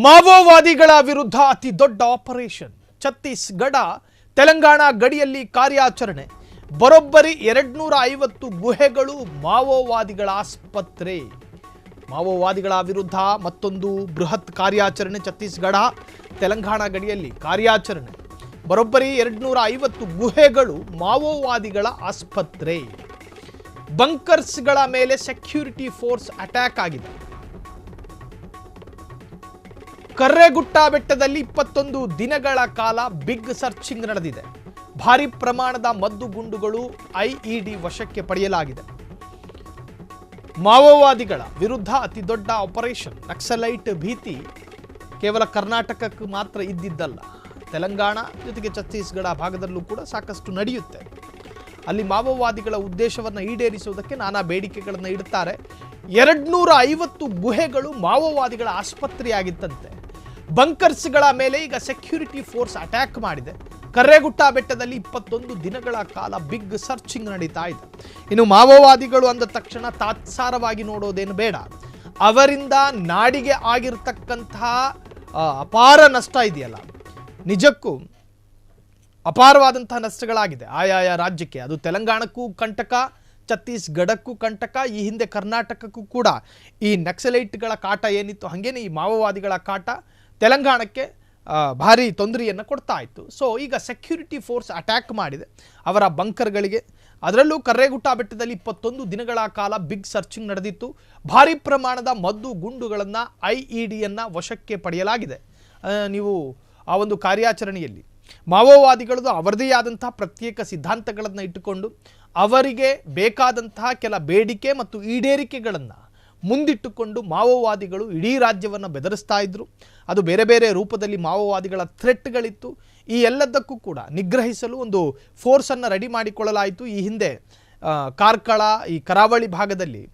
ಮಾವೋವಾದಿಗಳ ವಿರುದ್ಧ ಅತಿ ದೊಡ್ಡ ಆಪರೇಷನ್. ಛತ್ತೀಸ್ಗಢ ತೆಲಂಗಾಣ ಗಡಿಯಲ್ಲಿ ಕಾರ್ಯಾಚರಣೆ. ಬರೋಬ್ಬರಿ 250 ಗುಹೆಗಳು ಮಾವೋವಾದಿಗಳ ಆಸ್ಪತ್ರೆ. ಮಾವೋವಾದಿಗಳ ವಿರುದ್ಧ ಮತ್ತೊಂದು ಬೃಹತ್ ಕಾರ್ಯಾಚರಣೆ. ಛತ್ತೀಸ್ಗಢ ತೆಲಂಗಾಣ ಗಡಿಯಲ್ಲಿ ಕಾರ್ಯಾಚರಣೆ. ಬರೋಬ್ಬರಿ 250 ಗುಹೆಗಳು ಮಾವೋವಾದಿಗಳ ಆಸ್ಪತ್ರೆ. ಬಂಕರ್ಸ್ಗಳ ಮೇಲೆ ಸೆಕ್ಯೂರಿಟಿ ಫೋರ್ಸ್ ಅಟ್ಯಾಕ್ ಆಗಿದೆ. ಕರ್ರೆಗುಟ್ಟ ಬೆಟ್ಟದಲ್ಲಿ 21 ದಿನಗಳ ಕಾಲ ಬಿಗ್ ಸರ್ಚಿಂಗ್ ನಡೆದಿದೆ. ಭಾರಿ ಪ್ರಮಾಣದ ಮದ್ದು ಗುಂಡುಗಳು ಐಇಡಿ ವಶಕ್ಕೆ ಪಡೆಯಲಾಗಿದೆ. ಮಾವೋವಾದಿಗಳ ವಿರುದ್ಧ ಅತಿ ದೊಡ್ಡ ಆಪರೇಷನ್. ನಕ್ಸಲೈಟ್ ಭೀತಿ ಕೇವಲ ಕರ್ನಾಟಕಕ್ಕೆ ಮಾತ್ರ ಇದ್ದಿದ್ದಲ್ಲ, ತೆಲಂಗಾಣ ಜೊತೆಗೆ ಛತ್ತೀಸ್ಗಢ ಭಾಗದಲ್ಲೂ ಕೂಡ ಸಾಕಷ್ಟು ನಡೆಯುತ್ತೆ. ಅಲ್ಲಿ ಮಾವೋವಾದಿಗಳ ಉದ್ದೇಶವನ್ನು ಈಡೇರಿಸುವುದಕ್ಕೆ ನಾನಾ ಬೇಡಿಕೆಗಳನ್ನು ಇಡುತ್ತಾರೆ. 250 ಗುಹೆಗಳು ಮಾವೋವಾದಿಗಳ ಆಸ್ಪತ್ರೆಯಾಗಿತ್ತಂತೆ. ಬಂಕರ್ಸ್ಗಳ ಮೇಲೆ ಈಗ ಸೆಕ್ಯೂರಿಟಿ ಫೋರ್ಸ್ ಅಟ್ಯಾಕ್ ಮಾಡಿದೆ. ಕರ್ರೆಗುಟ್ಟ ಬೆಟ್ಟದಲ್ಲಿ 21 ದಿನಗಳ ಕಾಲ ಬಿಗ್ ಸರ್ಚಿಂಗ್ ನಡೀತಾ ಇದೆ. ಇನ್ನು ಮಾವೋವಾದಿಗಳು ಅಂದ ತಕ್ಷಣ ತಾತ್ಸಾರವಾಗಿ ನೋಡೋದೇನು ಬೇಡ. ಅವರಿಂದ ನಾಡಿಗೆ ಆಗಿರ್ತಕ್ಕಂತಹ ಅಪಾರ ನಷ್ಟ ಇದೆಯಲ್ಲ, ನಿಜಕ್ಕೂ ಅಪಾರವಾದಂತಹ ನಷ್ಟಗಳಾಗಿದೆ ಆಯಾಯ ರಾಜ್ಯಕ್ಕೆ. ಅದು ತೆಲಂಗಾಣಕ್ಕೂ ಕಂಟಕ, ಛತ್ತೀಸ್ಗಢಕ್ಕೂ ಕಂಟಕ, ಈ ಹಿಂದೆ ಕರ್ನಾಟಕಕ್ಕೂ ಕೂಡ ಈ ನಕ್ಸಲೈಟ್ಗಳ ಕಾಟ ಏನಿತ್ತು ಹಾಗೇನೆ ಈ ಮಾವೋವಾದಿಗಳ ಕಾಟ ತೆಲಂಗಾಣಕ್ಕೆ ಭಾರಿ ತೊಂದರೆಯನ್ನು ಕೊಡ್ತಾ ಇತ್ತು. ಸೊ ಈಗ ಸೆಕ್ಯೂರಿಟಿ ಫೋರ್ಸ್ ಅಟ್ಯಾಕ್ ಮಾಡಿದೆ ಅವರ ಬಂಕರ್ಗಳಿಗೆ. ಅದರಲ್ಲೂ ಕರ್ರೆಗುಟ್ಟ ಬೆಟ್ಟದಲ್ಲಿ 21 ದಿನಗಳ ಕಾಲ ಬಿಗ್ ಸರ್ಚಿಂಗ್ ನಡೆದಿತ್ತು. ಭಾರಿ ಪ್ರಮಾಣದ ಮದ್ದು ಗುಂಡುಗಳನ್ನು ಐಇಡಿಯನ್ನು ವಶಕ್ಕೆ ಪಡೆಯಲಾಗಿದೆ. ನೀವು ಆ ಒಂದು ಕಾರ್ಯಾಚರಣೆಯಲ್ಲಿ ಮಾವೋವಾದಿಗಳದ್ದು ಅವರದೇ ಆದಂತಹ ಪ್ರತ್ಯೇಕ ಸಿದ್ಧಾಂತಗಳನ್ನು ಇಟ್ಟುಕೊಂಡು ಅವರಿಗೆ ಬೇಕಾದಂತಹ ಕೆಲ ಬೇಡಿಕೆ ಮತ್ತು ಈಡೇರಿಕೆಗಳನ್ನು ಮುಂದಿಟ್ಟುಕೊಂಡು ಮಾವೋವಾದಿಗಳು ಇಡೀ ರಾಜ್ಯವನ್ನು ಬೆದರಿಸ್ತಾ ಇದ್ದರು. ಅದು ಬೇರೆ ಬೇರೆ ರೂಪದಲ್ಲಿ ಮಾವೋವಾದಿಗಳ ಥ್ರೆಟ್ಗಳಿತ್ತು. ಈ ಎಲ್ಲದಕ್ಕೂ ಕೂಡ ನಿಗ್ರಹಿಸಲು ಒಂದು ಫೋರ್ಸನ್ನು ರೆಡಿ ಮಾಡಿಕೊಳ್ಳಲಾಯಿತು. ಈ ಹಿಂದೆ ಕಾರ್ಕಳ, ಈ ಕರಾವಳಿ ಭಾಗದಲ್ಲಿ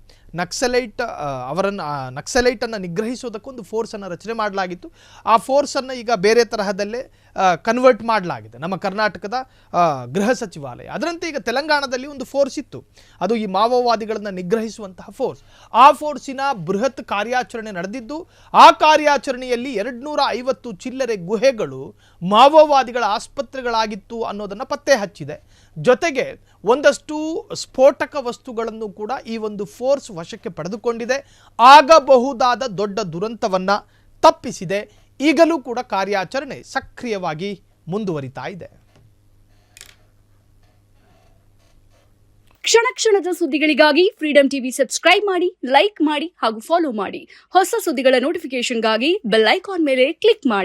ನಕ್ಸಲೈಟನ್ನು ನಿಗ್ರಹಿಸೋದಕ್ಕೊಂದು ಫೋರ್ಸನ್ನು ರಚನೆ ಮಾಡಲಾಗಿತ್ತು. ಆ ಫೋರ್ಸನ್ನು ಈಗ ಬೇರೆ ತರಹದಲ್ಲೇ ಕನ್ವರ್ಟ್ ಮಾಡಲಾಗಿದೆ ನಮ್ಮ ಕರ್ನಾಟಕದ ಗೃಹ ಸಚಿವಾಲಯ. ಅದರಂತೆ ಈಗ ತೆಲಂಗಾಣದಲ್ಲಿ ಒಂದು ಫೋರ್ಸ್ ಇತ್ತು, ಅದು ಈ ಮಾವೋವಾದಿಗಳನ್ನು ನಿಗ್ರಹಿಸುವಂತಹ ಫೋರ್ಸ್. ಆ ಫೋರ್ಸಿನ ಬೃಹತ್ ಕಾರ್ಯಾಚರಣೆ ನಡೆದಿದ್ದು, ಆ ಕಾರ್ಯಾಚರಣೆಯಲ್ಲಿ 250 ಚಿಲ್ಲರೆ ಗುಹೆಗಳು ಮಾವೋವಾದಿಗಳ ಆಸ್ಪತ್ರೆಗಳಾಗಿತ್ತು ಅನ್ನೋದನ್ನು ಪತ್ತೆ ಹಚ್ಚಿದೆ. ಜೊತೆಗೆ ಒಂದಷ್ಟು ಸ್ಫೋಟಕ ವಸ್ತುಗಳನ್ನು ಕೂಡ ಈ ಒಂದು ಫೋರ್ಸ್ ವಶಕ್ಕೆ ಪಡೆದುಕೊಂಡಿದೆ. ಆಗಬಹುದಾದ ದೊಡ್ಡ ದುರಂತವನ್ನು ತಪ್ಪಿಸಿದೆ. ಈಗಲೂ ಕೂಡ ಕಾರ್ಯಾಚರಣೆ ಸಕ್ರಿಯವಾಗಿ ಮುಂದುವರಿತಾ ಇದೆ. ಕ್ಷಣ ಕ್ಷಣದ ಸುದ್ದಿಗಳಿಗಾಗಿ ಫ್ರೀಡಂ ಟಿವಿ ಸಬ್ಸ್ಕ್ರೈಬ್ ಮಾಡಿ, ಲೈಕ್ ಮಾಡಿ ಹಾಗೂ ಫಾಲೋ ಮಾಡಿ. ಹೊಸ ಸುದ್ದಿಗಳ ನೋಟಿಫಿಕೇಶನ್ಗಾಗಿ ಬೆಲ್ ಐಕಾನ್ ಮೇಲೆ ಕ್ಲಿಕ್ ಮಾಡಿ.